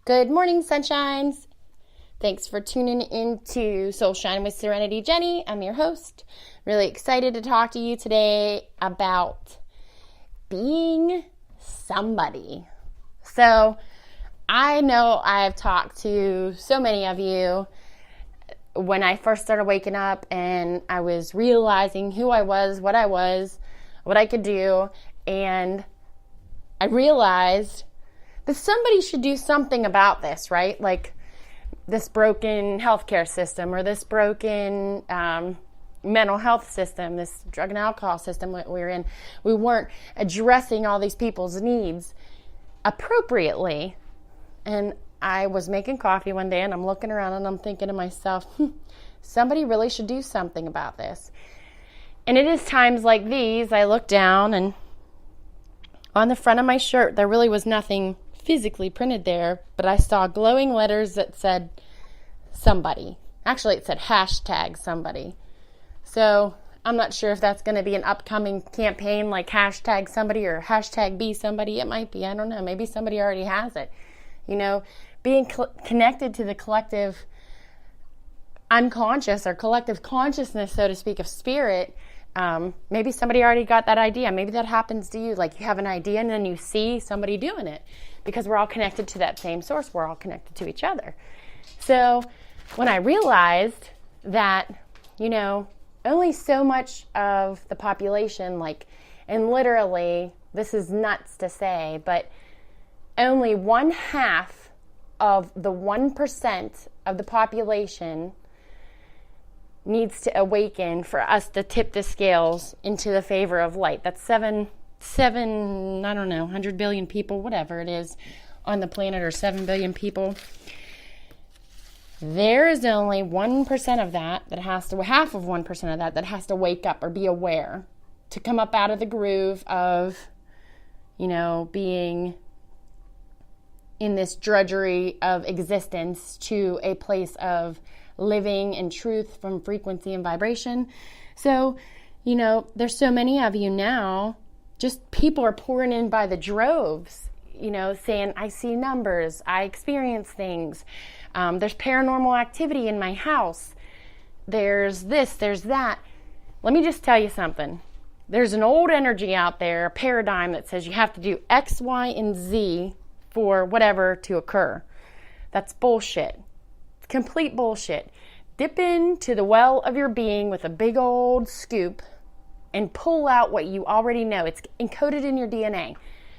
Good morning, sunshines. Thanks for tuning into Soul Shine with Serenity Jenny. I'm your host. Really excited to talk to you today about being somebody. So I know I've talked to so many of you when I first started waking up and I was realizing who I was, what I could do, and I realized that somebody should do something about this, right? Like this broken healthcare system or this broken mental health system, this drug and alcohol system that we're in. We weren't addressing all these people's needs appropriately. And I was making coffee one day and I'm looking around and I'm thinking to myself, somebody really should do something about this. And it is times like these, I look down and on the front of my shirt, there really was nothing physically printed there, but I saw glowing letters that said somebody. Actually, it said hashtag somebody. So I'm not sure if that's going to be an upcoming campaign like hashtag somebody or hashtag be somebody. It might be. I don't know. Maybe somebody already has it. You know, being connected to the collective unconscious or collective consciousness, so to speak, of spirit. Maybe somebody already got that idea. Maybe that happens to you. Like you have an idea and then you see somebody doing it because we're all connected to that same source. We're all connected to each other. So when I realized that, you know, only so much of the population, like, and literally, this is nuts to say, but only 1/2 of the 1% of the population needs to awaken for us to tip the scales into the favor of light. That's 7, I don't know, 100 billion people, whatever it is on the planet, or 7 billion people. There is only 1% of that has to, half of 1% of that has to wake up or be aware to come up out of the groove of, you know, being in this drudgery of existence to a place of living in truth from frequency and vibration. So, you know, there's so many of you now, just people are pouring in by the droves, you know, saying, I see numbers, I experience things, there's paranormal activity in my house, there's this, there's that. Let me just tell you something. There's an old energy out there, a paradigm that says you have to do X, Y, and Z for whatever to occur. That's bullshit. Complete bullshit. Dip into the well of your being with a big old scoop and pull out what you already know. It's encoded in your DNA.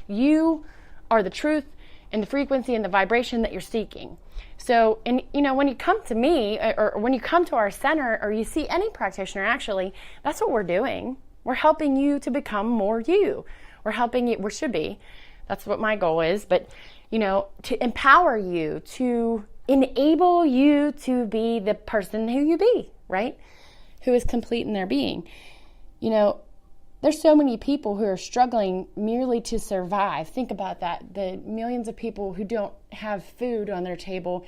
You are the truth and the frequency and the vibration that you're seeking. So, and you know, when you come to me or when you come to our center or you see any practitioner, actually, that's what we're doing. We're helping you to become more you. We're helping you, we should be. That's what my goal is. But, you know, to empower you, to enable you to be the person who you be, right? Who is complete in their being. You know, there's so many people who are struggling merely to survive. Think about that. The millions of people who don't have food on their table.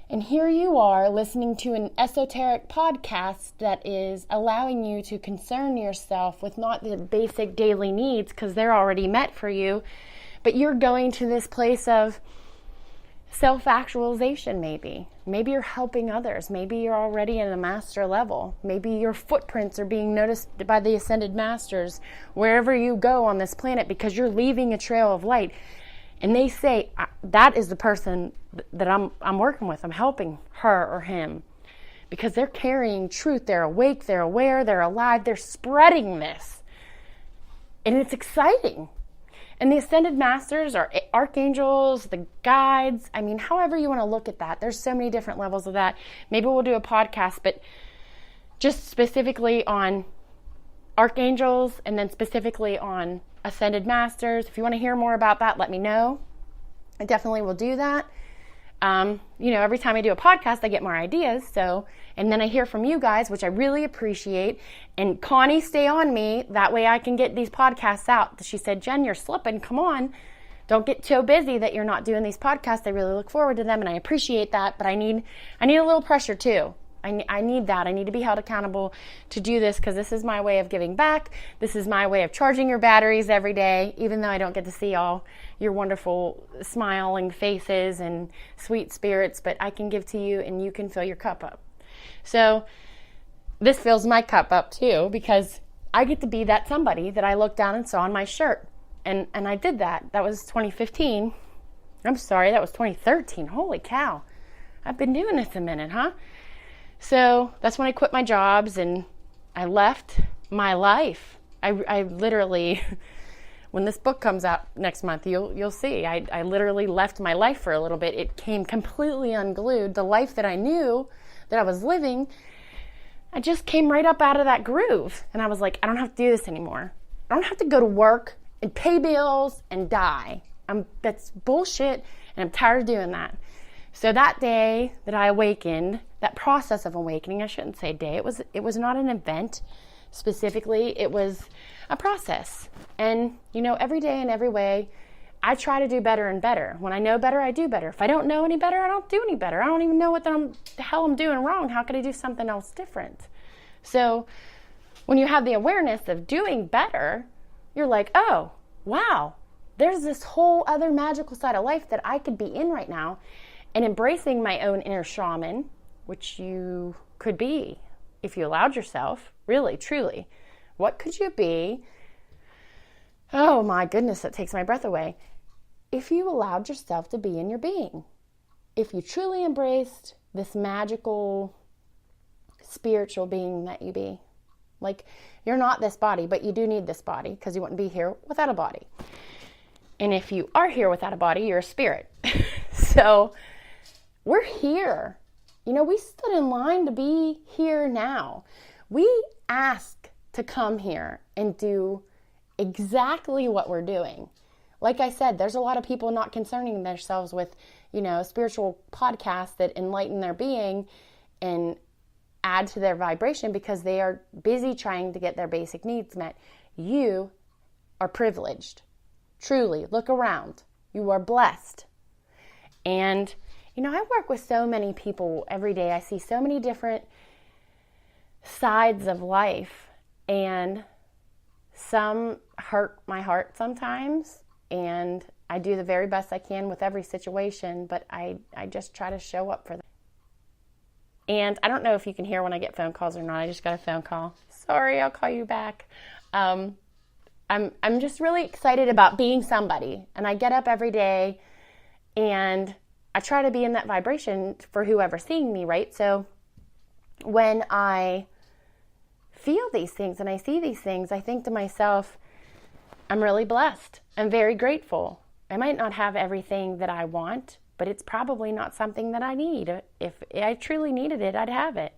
And here you are listening to an esoteric podcast that is allowing you to concern yourself with not the basic daily needs because they're already met for you, but you're going to this place of self-actualization. Maybe you're helping others. Maybe you're already in a master level. Maybe your footprints are being noticed by the ascended masters wherever you go on this planet because you're leaving a trail of light. And they say, that is the person that I'm working with. I'm helping her or him because they're carrying truth. They're awake, they're aware, they're alive, they're spreading this. And it's exciting. And the ascended masters are archangels, the guides. I mean, however you want to look at that. There's so many different levels of that. Maybe we'll do a podcast, but just specifically on archangels and then specifically on ascended masters. If you want to hear more about that, let me know. I definitely will do that. You know, every time I do a podcast, I get more ideas. So, and then I hear from you guys, which I really appreciate. And Connie, stay on me. That way I can get these podcasts out. She said, Jen, you're slipping. Come on. Don't get so busy that you're not doing these podcasts. I really look forward to them and I appreciate that. But I need a little pressure too. I need that. I need to be held accountable to do this because this is my way of giving back. This is my way of charging your batteries every day, even though I don't get to see all your wonderful smiling faces and sweet spirits, but I can give to you and you can fill your cup up. So this fills my cup up too because I get to be that somebody that I looked down and saw on my shirt. And I did that. That was 2015. I'm sorry, that was 2013. Holy cow. I've been doing this a minute, huh? So that's when I quit my jobs and I left my life. I literally, when this book comes out next month, you'll see. I literally left my life for a little bit. It came completely unglued. The life that I knew that I was living, I just came right up out of that groove. And I was like, I don't have to do this anymore. I don't have to go to work and pay bills and die. That's bullshit, and I'm tired of doing that. So that day that I awakened, that process of awakening, I shouldn't say day, it was not an event specifically, it was a process. And, every day in every way, I try to do better and better. When I know better, I do better. If I don't know any better, I don't do any better. I don't even know what the hell I'm doing wrong. How could I do something else different? So when you have the awareness of doing better, you're like, oh, wow, there's this whole other magical side of life that I could be in right now. And embracing my own inner shaman, which you could be if you allowed yourself, really, truly. What could you be? Oh my goodness, that takes my breath away. If you allowed yourself to be in your being, if you truly embraced this magical, spiritual being that you be. Like, you're not this body, but you do need this body because you wouldn't be here without a body. And if you are here without a body, you're a spirit. So we're here. We stood in line to be here now. We asked to come here and do exactly what we're doing. Like I said, there's a lot of people not concerning themselves with, spiritual podcasts that enlighten their being and add to their vibration because they are busy trying to get their basic needs met. You are privileged. Truly, look around. You are blessed. And, I work with so many people every day. I see so many different sides of life, and some hurt my heart sometimes, and I do the very best I can with every situation, but I just try to show up for them. And I don't know if you can hear when I get phone calls or not. I just got a phone call. Sorry, I'll call you back. I'm just really excited about being somebody, and I get up every day and I try to be in that vibration for whoever's seeing me, right? So when I feel these things and I see these things, I think to myself, I'm really blessed. I'm very grateful. I might not have everything that I want, but it's probably not something that I need. If I truly needed it, I'd have it.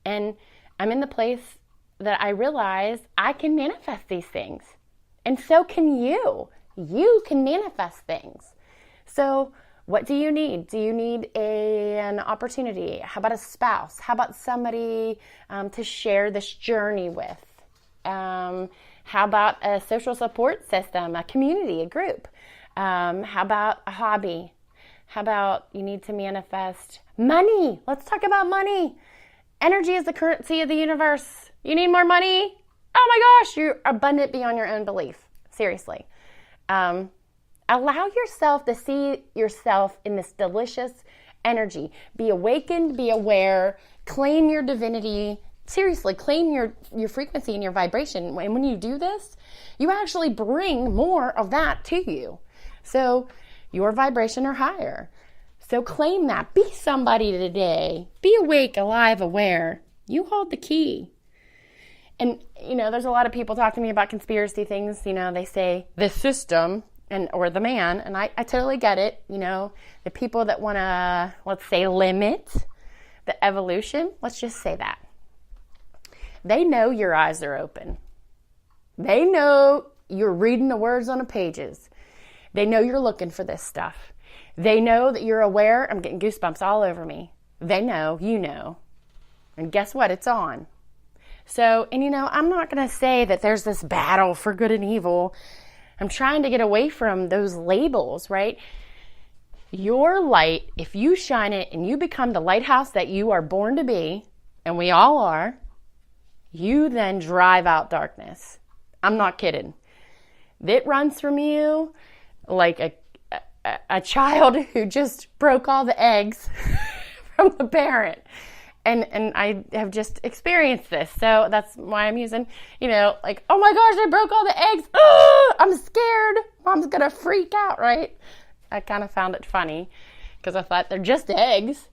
And I'm in the place that I realize I can manifest these things. And so can you. You can manifest things. So what do you need? Do you need an opportunity? How about a spouse? How about somebody to share this journey with? How about a social support system, a community, a group? How about a hobby? How about you need to manifest money? Let's talk about money. Energy is the currency of the universe. You need more money? Oh my gosh, you're abundant beyond your own belief. Seriously. Allow yourself to see yourself in this delicious energy. Be awakened, be aware, claim your divinity. Seriously, claim your frequency and your vibration. And when you do this, you actually bring more of that to you. So your vibration are higher. So claim that. Be somebody today. Be awake, alive, aware. You hold the key. And, there's a lot of people talk to me about conspiracy things. They say the system or the man, and I totally get it. The people that want to, let's say, limit the evolution, let's just say that. They know your eyes are open. They know you're reading the words on the pages. They know you're looking for this stuff. They know that you're aware. I'm getting goosebumps all over me. They know, you know. And guess what? It's on. So, and I'm not going to say that there's this battle for good and evil. I'm trying to get away from those labels, right? Your light, if you shine it and you become the lighthouse that you are born to be, and we all are, you then drive out darkness. I'm not kidding. It runs from you like a child who just broke all the eggs from the parent. And I have just experienced this. So that's why I'm using, like, oh my gosh, I broke all the eggs. Ugh, I'm scared. Mom's going to freak out, right? I kind of found it funny because I thought they're just eggs.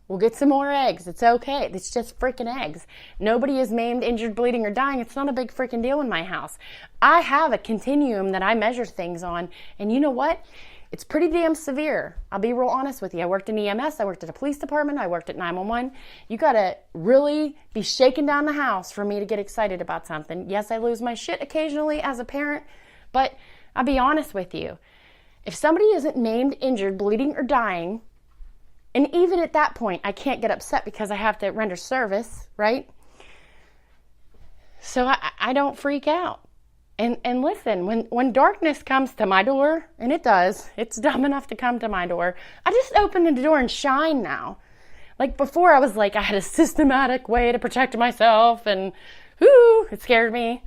We'll get some more eggs. It's okay. It's just freaking eggs. Nobody is maimed, injured, bleeding, or dying. It's not a big freaking deal in my house. I have a continuum that I measure things on. And you know what? It's pretty damn severe. I'll be real honest with you. I worked in EMS. I worked at a police department. I worked at 911. You got to really be shaking down the house for me to get excited about something. Yes, I lose my shit occasionally as a parent, but I'll be honest with you. If somebody isn't maimed, injured, bleeding, or dying, and even at that point, I can't get upset because I have to render service, right? So I don't freak out. And listen, when darkness comes to my door, and it does, it's dumb enough to come to my door, I just open the door and shine now. Like before, I was like, I had a systematic way to protect myself, and it scared me.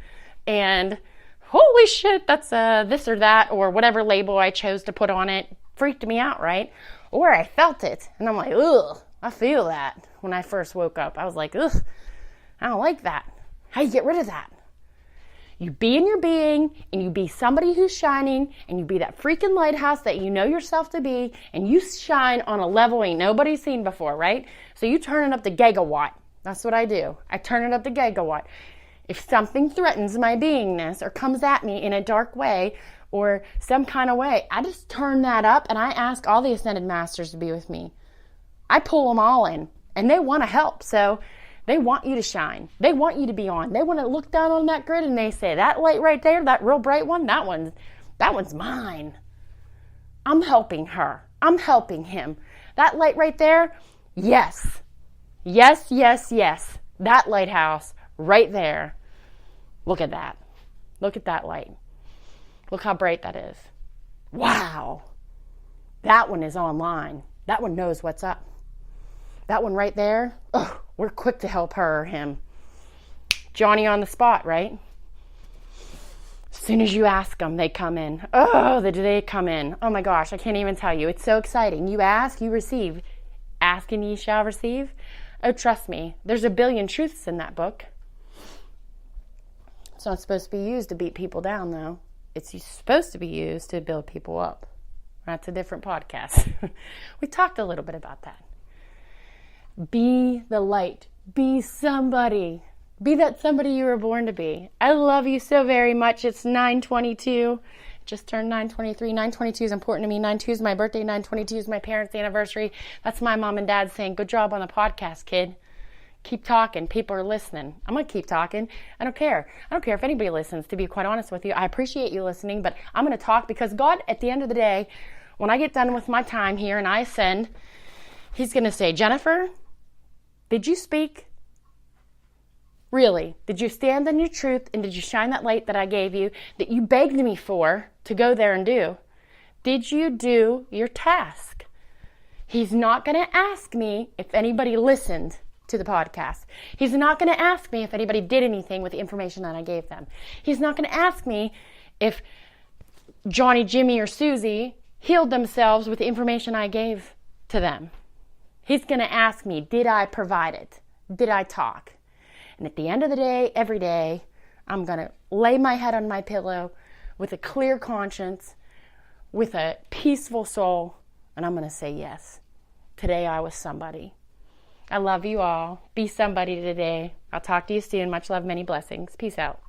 And holy shit, that's this or that, or whatever label I chose to put on it, freaked me out, right? Or I felt it, and I'm like, ugh, I feel that. When I first woke up, I was like, ugh, I don't like that. How do you get rid of that? You be in your being, and you be somebody who's shining, and you be that freaking lighthouse that you know yourself to be, and you shine on a level ain't nobody's seen before, right? So you turn it up to gigawatt. That's what I do. I turn it up to gigawatt. If something threatens my beingness or comes at me in a dark way or some kind of way, I just turn that up, and I ask all the Ascended Masters to be with me. I pull them all in, and they want to help, so they want you to shine. They want you to be on. They want to look down on that grid and they say, that light right there, that real bright one, that one's mine. I'm helping her. I'm helping him. That light right there, yes. Yes, yes, yes. That lighthouse right there. Look at that. Look at that light. Look how bright that is. Wow. That one is online. That one knows what's up. That one right there, we're quick to help her or him. Johnny on the spot, right? As soon as you ask them, they come in. They come in. Oh my gosh, I can't even tell you. It's so exciting. You ask, you receive. Ask and ye shall receive. Oh, trust me, there's a billion truths in that book. It's not supposed to be used to beat people down, though. It's supposed to be used to build people up. That's a different podcast. We talked a little bit about that. Be the light. Be somebody. Be that somebody you were born to be. I love you so very much. It's 9/22. Just turned 9/23. 9/22 is important to me. 9/2 is my birthday. 9/22 is my parents' anniversary. That's my mom and dad saying, good job on the podcast, kid. Keep talking. People are listening. I'm going to keep talking. I don't care. I don't care if anybody listens, to be quite honest with you. I appreciate you listening, but I'm going to talk because God, at the end of the day, when I get done with my time here and I ascend, He's going to say, Jennifer, did you speak? Really? Did you stand in your truth and did you shine that light that I gave you that you begged me for to go there and do? Did you do your task? He's not going to ask me if anybody listened to the podcast. He's not going to ask me if anybody did anything with the information that I gave them. He's not going to ask me if Johnny, Jimmy, or Susie healed themselves with the information I gave to them. He's going to ask me, did I provide it? Did I talk? And at the end of the day, every day, I'm going to lay my head on my pillow with a clear conscience, with a peaceful soul, and I'm going to say yes. Today I was somebody. I love you all. Be somebody today. I'll talk to you soon. Much love, many blessings. Peace out.